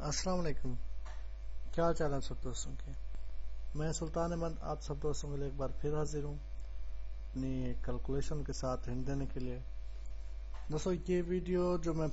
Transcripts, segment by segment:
السلام علیکم، کیا حال چال ہے سب دوستوں کے؟ میں سلطان احمد آپ سب دوستوں کے لیے ایک بار پھر حاضر ہوں اپنی کیلکولیشن کے ساتھ ہنٹ دینے کے لیے۔ دوستوں یہ ویڈیو جو میں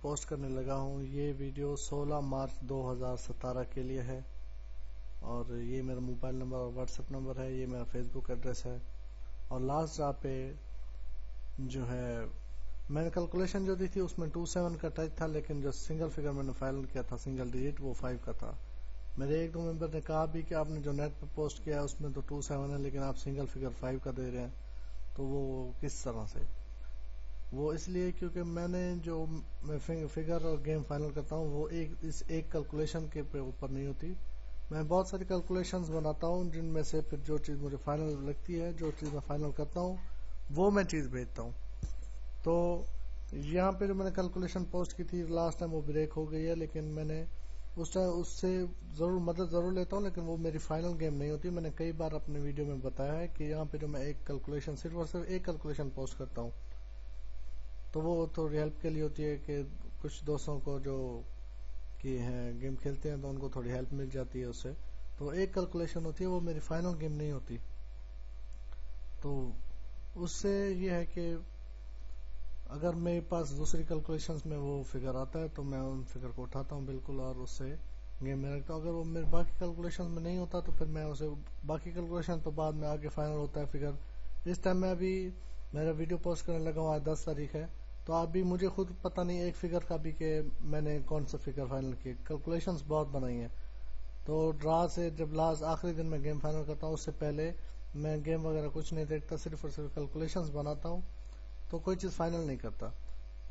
پوسٹ کرنے لگا ہوں، یہ ویڈیو 16 مارچ 2017 کے لیے ہے، اور یہ میرا موبائل نمبر اور واٹس ایپ نمبر ہے، یہ میرا فیس بک ایڈریس ہے۔ اور لاسٹ ڈرا پہ جو ہے میں نے کیلکولیشن جو دی تھی اس میں 27 کا ٹچ تھا، لیکن جو سنگل فگر میں نے فائنل کیا تھا سنگل ڈیجٹ وہ 5 کا تھا۔ میرے ایک دو ممبر نے کہا بھی کہ آپ نے جو نیٹ پہ پوسٹ کیا اس میں تو 27 ہے لیکن آپ سنگل فگر 5 کا دے رہے ہیں، تو وہ کس طرح سے؟ وہ اس لیے کیونکہ میں نے جو میں فگر اور گیم فائنل کرتا ہوں وہ اس ایک کیلکولیشن کے اوپر نہیں ہوتی۔ میں بہت ساری کیلکولیشنز بناتا ہوں جن میں سے پھر جو چیز مجھے فائنل لگتی ہے، جو چیز میں فائنل کرتا ہوں وہ میں چیز بھیجتا ہوں۔ تو یہاں پہ جو میں نے کیلکولیشن پوسٹ کی تھی لاسٹ ٹائم وہ بریک ہو گئی ہے، لیکن میں نے اس سے مدد ضرور لیتا ہوں، لیکن وہ میری فائنل گیم نہیں ہوتی۔ میں نے کئی بار اپنے ویڈیو میں بتایا ہے کہ یہاں پہ جو میں ایک کیلکولیشن صرف اور صرف ایک کیلکولیشن پوسٹ کرتا ہوں، تو وہ تھوڑی ہیلپ کے لیے ہوتی ہے کہ کچھ دوستوں کو جو کہ ہیں گیم کھیلتے ہیں تو ان کو تھوڑی ہیلپ مل جاتی ہے اس سے۔ تو ایک کیلکولیشن ہوتی ہے، وہ میری فائنل گیم نہیں ہوتی۔ تو اس سے یہ ہے کہ اگر میرے پاس دوسری کیلکولیشنز میں وہ فگر آتا ہے تو میں ان فگر کو اٹھاتا ہوں بالکل اور اس سے گیم میں رکھتا ہوں۔ اگر وہ میرے باقی کیلکولیشنز میں نہیں ہوتا تو پھر میں اسے باقی کیلکولیشن تو بعد میں آگے فائنل ہوتا ہے فگر۔ اس ٹائم میں ابھی میرا ویڈیو پوسٹ کرنے لگا ہوں، آج 10 تاریخ ہے، تو ابھی مجھے خود پتہ نہیں ایک فگر کا بھی کہ میں نے کون سا فگر فائنل کیا۔ کیلکولیشنز بہت بنائی ہیں، تو ڈرا سے جب لاسٹ آخری دن میں گیم فائنل کرتا ہوں اس سے پہلے میں گیم وغیرہ کچھ نہیں دیکھتا، صرف اور صرف کیلکولیشنز بناتا ہوں، تو کوئی چیز فائنل نہیں کرتا۔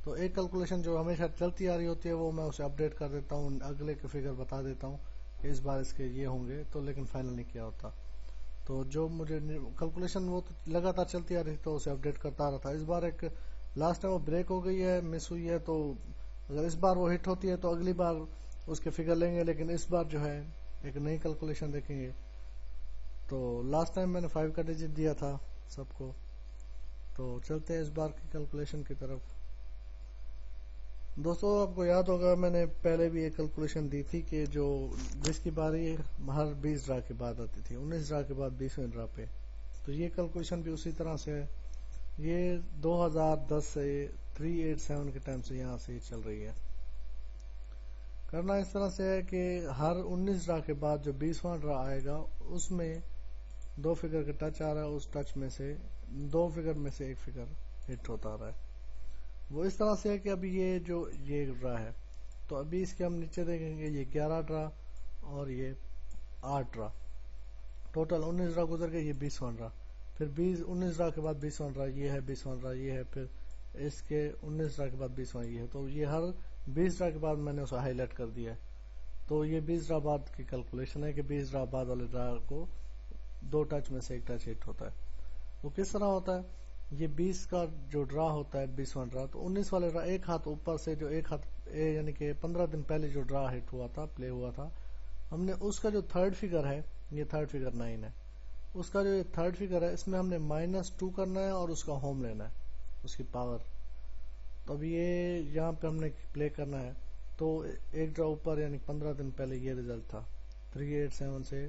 تو ایک کیلکولیشن جو ہمیشہ چلتی آ رہی ہوتی ہے وہ میں اسے اپڈیٹ کر دیتا ہوں، اگلے کے فگر بتا دیتا ہوں کہ اس بار اس کے یہ ہوں گے، تو لیکن فائنل نہیں کیا ہوتا۔ تو جو مجھے کیلکولیشن وہ تو لگاتار چلتی آ رہی تھی تو اسے اپڈیٹ کرتا رہا تھا۔ اس بار ایک لاسٹ ٹائم وہ بریک ہو گئی ہے، مس ہوئی ہے، تو اگر اس بار وہ ہٹ ہوتی ہے تو اگلی بار اس کے فگر لیں گے، لیکن اس بار جو ہے ایک نئی کیلکولیشن دیکھیں گے۔ تو لاسٹ ٹائم میں نے 5 کا ڈیجٹ دیا تھا سب کو، تو چلتے ہیں اس بار کی کیلکولیشن کی طرف۔ دوستو آپ کو یاد ہوگا میں نے پہلے بھی ایک کیلکولیشن دی تھی کہ جو جس کی باری ہر 20 ڈرا کے بعد آتی تھی، 19 ڈرا کے بعد 20ویں ڈرا پہ، تو یہ کیلکولیشن بھی اسی طرح سے ہے۔ یہ 2010 سے 387 کے ٹائم سے یہاں سے یہ چل رہی ہے۔ کرنا اس طرح سے ہے کہ ہر 19 ڈرا کے بعد جو 20واں ڈرا آئے گا اس میں 2 فگر کا ٹچ آ رہا ہے، اس ٹچ میں سے 2 فگر میں سے ایک فگر ہٹ ہوتا آ رہا ہے۔ وہ اس طرح سے ہے کہ ابھی یہ ڈرا ہے، تو ابھی اس کے ہم نیچے دیکھیں گے، یہ 11 ڈرا اور یہ 8 ڈرا، ٹوٹل 19 ڈرا گزر گئے، یہ 20واں ڈرا، پھر 19 ڈرا کے بعد 20واں ڈرا یہ ہے، 20واں ڈرا یہ ہے، پھر اس کے 19 ڈرا کے بعد 20واں یہ ہے، تو یہ ہر 20 ڈرا کے بعد میں نے اسے ہائی لائٹ کر دیا ہے۔ تو یہ 20 ڈرا بعد کی کیلکولیشن ہے کہ 20 ڈرا بعد والے ڈرا کو 2 ٹچ میں سے ایک ٹچ ہٹ ہوتا ہے۔ وہ کس طرح ہوتا ہے؟ یہ 20 کا جو ڈرا ہوتا ہے 20واں ڈرا، تو 19 والے ڈرا ایک ہاتھ اوپر سے جو ایک ہاتھ یعنی کہ 15 دن پہلے جو ڈرا ہٹ ہوا تھا، پلے ہوا تھا، ہم نے اس کا جو تھرڈ فگر ہے، یہ تھرڈ فگر 9 ہے، اس کا جو یہ تھرڈ فگر ہے اس میں ہم نے -2 کرنا ہے اور اس کا ہوم لینا ہے، اس کی پاور۔ تو اب یہ یہاں پہ ہم نے پلے کرنا ہے، تو ایک ڈرا اوپر یعنی 15 دن پہلے یہ رزلٹ تھا، 387 سے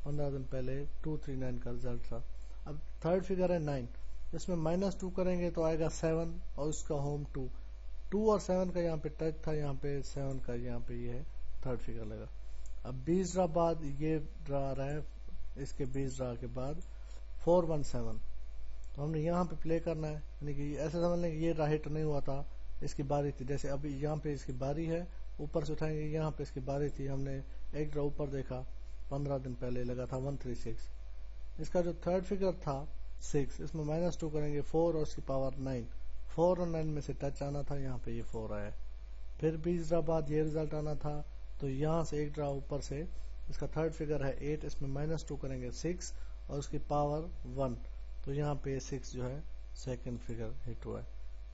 15 دن پہلے 239 کا رزلٹ تھا۔ اب تھرڈ فگر ہے 9، اس میں -2 کریں گے تو آئے گا 7 اور اس کا ہوم 2 اور 7 کا یہاں پہ ٹچ تھا، یہاں پہ 7 کا یہاں پہ یہ ہے تھرڈ فگر لگا۔ اب 20 ڈرا بعد یہ ڈرا آ رہا ہے، اس کے 20 ڈرا کے بعد 417، تو ہم نے یہاں پہ پلے کرنا ہے، یعنی کہ ایسے سمجھ لیں کہ یہ ڈرا ہٹ نہیں ہوا تھا، اس کی باری تھی، جیسے ابھی یہاں پہ اس کی باری ہے، اوپر سے اٹھائیں گے، یہاں پہ اس کی باری تھی، ہم نے ایک ڈرا اوپر دیکھا 15 دن پہلے لگا تھا 136، اس کا جو تھرڈ فگر تھا 6، اس میں -2 کریں گے 4 اور اس کی پاور 9، 4 اور 9 میں سے ٹچ آنا تھا، یہاں پہ یہ 4 آیا۔ پھر 20 ڈرا بعد یہ رزلٹ آنا تھا، تو یہاں سے ایک ڈرا اوپر سے اس کا تھرڈ فگر ہے 8، اس میں -2 کریں گے 6 اور اس کی پاور 1، تو یہاں پہ 6 جو ہے سیکنڈ فگر ہٹ ہوا ہے۔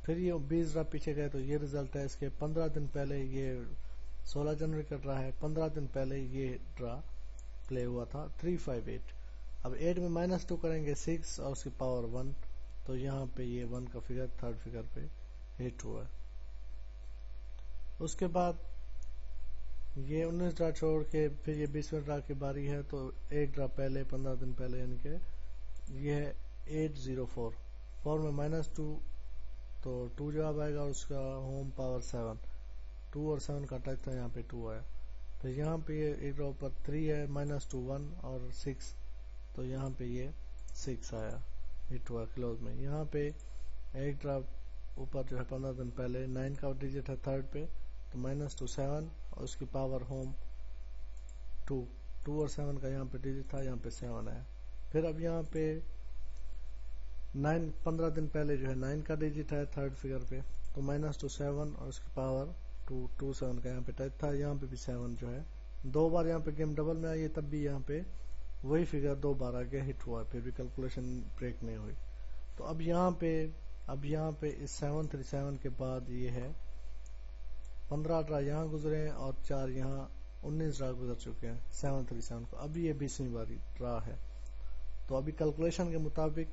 پھر یہ 20 ڈرا پیچھے گئے تو یہ رزلٹ ہے، اس کے 15 دن پہلے، یہ 16 جنوری کا ڈرا ہے، 15 دن پہلے یہ ڈرا پلے ہوا تھا 358۔ اب 8 میں -2 کریں گے 6 اور اس کی پاور 1، تو یہاں پہ یہ 1 کا فگر تھرڈ فگر پہ ہٹ ہوا ہے۔ اس کے بعد یہ 19 ڈرا چھوڑ کے پھر یہ 20ویں ڈرا کی باری ہے، تو ایک ڈرا پہلے 15 دن پہلے، یعنی کہ یہ ہے 804، 4 میں -2 تو 2 جواب آئے گا، اور اس کا ہوم پاور 7، 2 اور 7 کا ٹچ تھا، یہاں پہ 2 آیا۔ پھر یہاں پہ یہ ایک ڈرا اوپر 3 ہے، -2 1 اور 6، تو یہاں پہ یہ 6 آیا، ہٹ ہوا کلوز میں۔ یہاں پہ ایک ڈرا اوپر جو ہے 15 دن پہلے 9 کا ڈیجٹ ہے تھرڈ پہ، تو -2 7 اور اس کی پاور ہوم 2، 2 اور 7 کا یہاں پہ ڈیجٹ تھا، یہاں پہ 7 آیا۔ پھر اب یہاں پہ 9 15 دن پہلے جو ہے 9 کا ڈیجٹ ہے تھرڈ فگر پہ، تو -2 7 اور اس کی پاور 2، 2 7 کا یہاں پہ ٹچ تھا، یہاں پہ بھی 7 جو ہے 2 بار یہاں پہ گیم ڈبل میں آئی ہے، تب بھی یہاں پہ وہی فگر 2 بار آگے ہٹ ہوا، پھر بھی کیلکولیشن بریک نہیں ہوئی۔ تو اب یہاں پہ اس 737 کے بعد یہ ہے 15 ڈرا یہاں گزرے ہیں اور 4 یہاں، 19 ڈرا گزر چکے ہیں 737 کو، ابھی یہ 20ویں باری ڈرا ہے۔ تو ابھی کیلکولیشن کے مطابق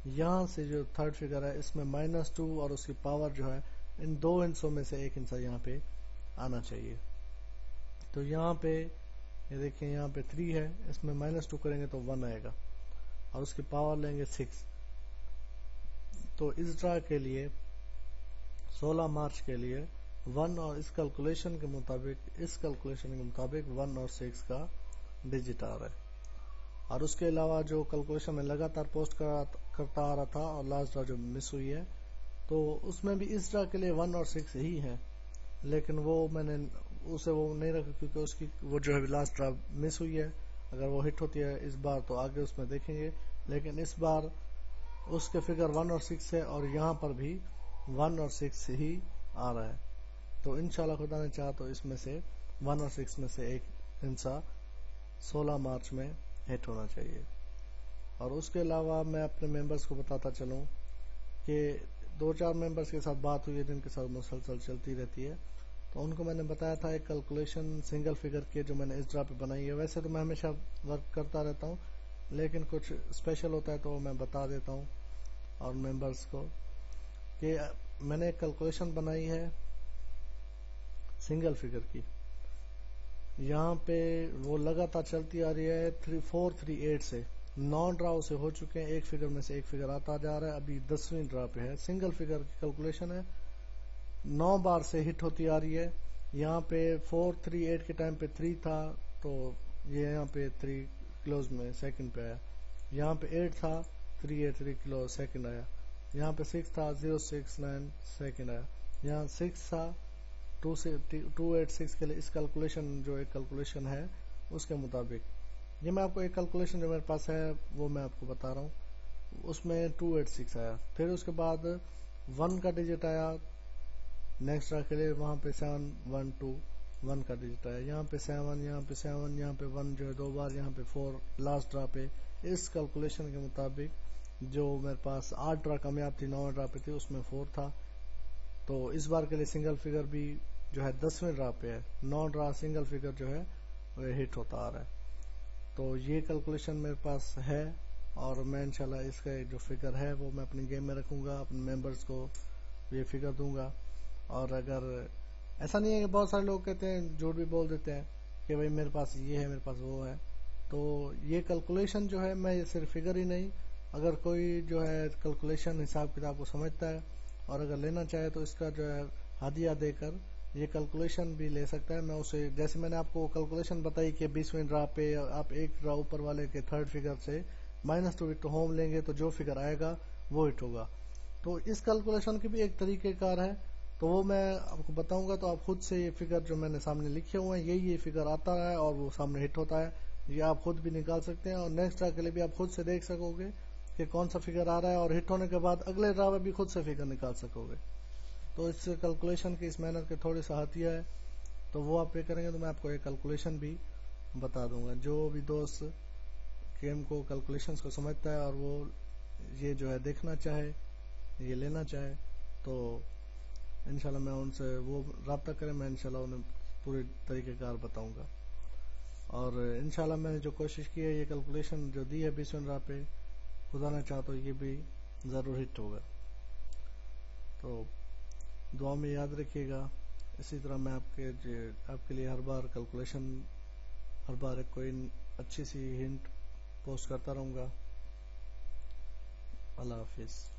یہاں سے جو تھرڈ فگر ہے اس میں -2 اور اس کی پاور جو ہے ان 2 ہنسوں میں سے ایک ہنسا یہاں پہ آنا چاہیے۔ تو یہاں پہ یہ دیکھیں، یہاں پہ 3 ہے، اس میں -2 کریں گے تو 1 آئے گا، اور اس کی پاور لیں گے 6۔ تو اس ڈرا کے لیے 16 مارچ کے لیے 1 اور اس کیلکولیشن کے مطابق 1 اور 6 کا ڈیجٹ آ رہا ہے۔ اور اس کے علاوہ جو کیلکولیشن میں لگاتار پوسٹ کرتا آ رہا تھا، اور لاسٹ ڈرا جو مس ہوئی ہے، تو اس میں بھی اس ڈرا کے لیے 1 اور 6 ہی ہے، لیکن وہ میں نے اسے وہ نہیں رکھا کیونکہ اس کی وہ جو ہے لاسٹ ڈرا مس ہوئی ہے۔ اگر وہ ہٹ ہوتی ہے اس بار تو آگے اس میں دیکھیں گے، لیکن اس بار اس کے فگر 1 اور 6 ہے، اور یہاں پر بھی 1 اور 6 ہی آ رہا ہے۔ تو انشاءاللہ خدا نے چاہا تو اس میں سے 1 اور 6 میں سے ایک ہنسا 16 مارچ میں ہٹ ہونا چاہیے۔ اور اس کے علاوہ میں اپنے ممبرز کو بتاتا چلوں کہ 2-4 ممبرز کے ساتھ بات ہوئی ہے جن کے ساتھ مسلسل چلتی رہتی ہے، تو ان کو میں نے بتایا تھا ایک کیلکولیشن سنگل فگر کی جو میں نے اس ڈرا پہ بنائی ہے۔ ویسے تو میں ہمیشہ ورک کرتا رہتا ہوں، لیکن کچھ اسپیشل ہوتا ہے تو میں بتا دیتا ہوں اور ممبرز کو کہ میں نے ایک کیلکولیشن بنائی ہے سنگل فگر کی۔ یہاں پہ وہ لگاتار چلتی آ رہی ہے 438 سے، 9 ڈراؤ سے ہو چکے ہیں، ایک فگر میں سے ایک فگر آتا جا رہا ہے، ابھی 10ویں ڈرا پہ ہے، سنگل فگر کی کیلکولیشن ہے، 9 بار سے ہٹ ہوتی آ رہی ہے۔ یہاں پہ 438 کے ٹائم پہ 3 تھا، تو یہ یہاں پہ 3 کلوز میں سیکنڈ پہ آیا، یہاں پہ 8 تھا 383 کلوز سیکنڈ آیا، یہاں پہ 6 تھا 069 سیکنڈ آیا، یہاں 6 تھا 286 کے لیے۔ اس کیلکولیشن جو ایک کیلکولیشن ہے اس کے مطابق یہ میں آپ کو ایک کیلکولیشن جو میرے پاس ہے وہ میں آپ کو بتا رہا ہوں، اس میں 286 آیا۔ پھر اس کے بعد 1 کا ڈیجٹ آیا نیکسٹ ڈرا کے لیے، وہاں پہ 712 1 کا ڈیجٹ آیا، یہاں پہ 7، یہاں پہ 7، یہاں پہ 1 جو ہے 2 بار، یہاں پہ 4 لاسٹ ڈرا پہ۔ اس کیلکولیشن کے مطابق جو میرے پاس 8 ڈرا کامیاب تھی 9 ڈرا پہ تھی، اس میں 4 تھا۔ تو اس بار کے لیے سنگل فگر بھی جو ہے 10ویں ڈرا پہ ہے، 9 ڈرا سنگل فگر جو ہے وہ ہٹ ہوتا آ رہا ہے۔ تو یہ کیلکولیشن میرے پاس ہے، اور میں انشاءاللہ اس کا جو فگر ہے وہ میں اپنی گیم میں رکھوں گا، اپنے ممبرز کو یہ فگر دوں گا۔ اور اگر ایسا نہیں ہے کہ بہت سارے لوگ کہتے ہیں، جھوٹ بھی بول دیتے ہیں کہ بھائی میرے پاس یہ ہے، میرے پاس وہ ہے، تو یہ کیلکولیشن جو ہے میں یہ صرف فگر ہی نہیں، اگر کوئی جو ہے کیلکولیشن حساب کتاب کو سمجھتا ہے اور اگر لینا چاہے تو اس کا جو ہے ہدیہ دے کر یہ کیلکولیشن بھی لے سکتا ہے۔ میں اسے جیسے میں نے آپ کو کیلکولیشن بتائی کہ 20ویں ڈرا پہ آپ ایک ڈرا اوپر والے کے تھرڈ فگر سے -2 ہٹ ہوم لیں گے تو جو فگر آئے گا وہ ہٹ ہوگا۔ تو اس کیلکولیشن کی بھی ایک طریقہ کار ہے، تو وہ میں آپ کو بتاؤں گا، تو آپ خود سے یہ فگر جو میں نے سامنے لکھے ہوئے ہیں یہ فگر آتا ہے اور وہ سامنے ہٹ ہوتا ہے، یہ آپ خود بھی نکال سکتے ہیں، اور نیکسٹ ڈرا کے لیے بھی آپ خود سے دیکھ سکو گے کہ کون سا فگر آ رہا ہے، اور ہٹ ہونے کے بعد اگلے ڈرا میں بھی خود سے فگر نکال سکو گے۔ تو اس کیلکولیشن کی اس محنت کے تھوڑے سا ہاتھیہ ہے، تو وہ آپ پہ کریں گے تو میں آپ کو ایک کیلکولیشن بھی بتا دوں گا۔ جو بھی دوست گیم کو کیلکولیشنز کو سمجھتا ہے اور وہ یہ جو ہے دیکھنا چاہے، یہ لینا چاہے، تو انشاءاللہ میں ان سے وہ رابطہ کریں، میں انشاءاللہ انہیں پوری طریقہ کار بتاؤں گا۔ اور انشاءاللہ میں نے جو کوشش کی ہے، یہ کیلکولیشن جو دی ہے 20ویں ڈرا پہ، خدا نہ چاہا تو یہ بھی ضرور ہٹ ہوگا۔ تو دعا میں یاد رکھیے گا، اسی طرح میں آپ کے لیے ہر بار کیلکولیشن، ہر بار ایک کوئی اچھی سی ہنٹ پوسٹ کرتا رہوں گا. اللہ حافظ.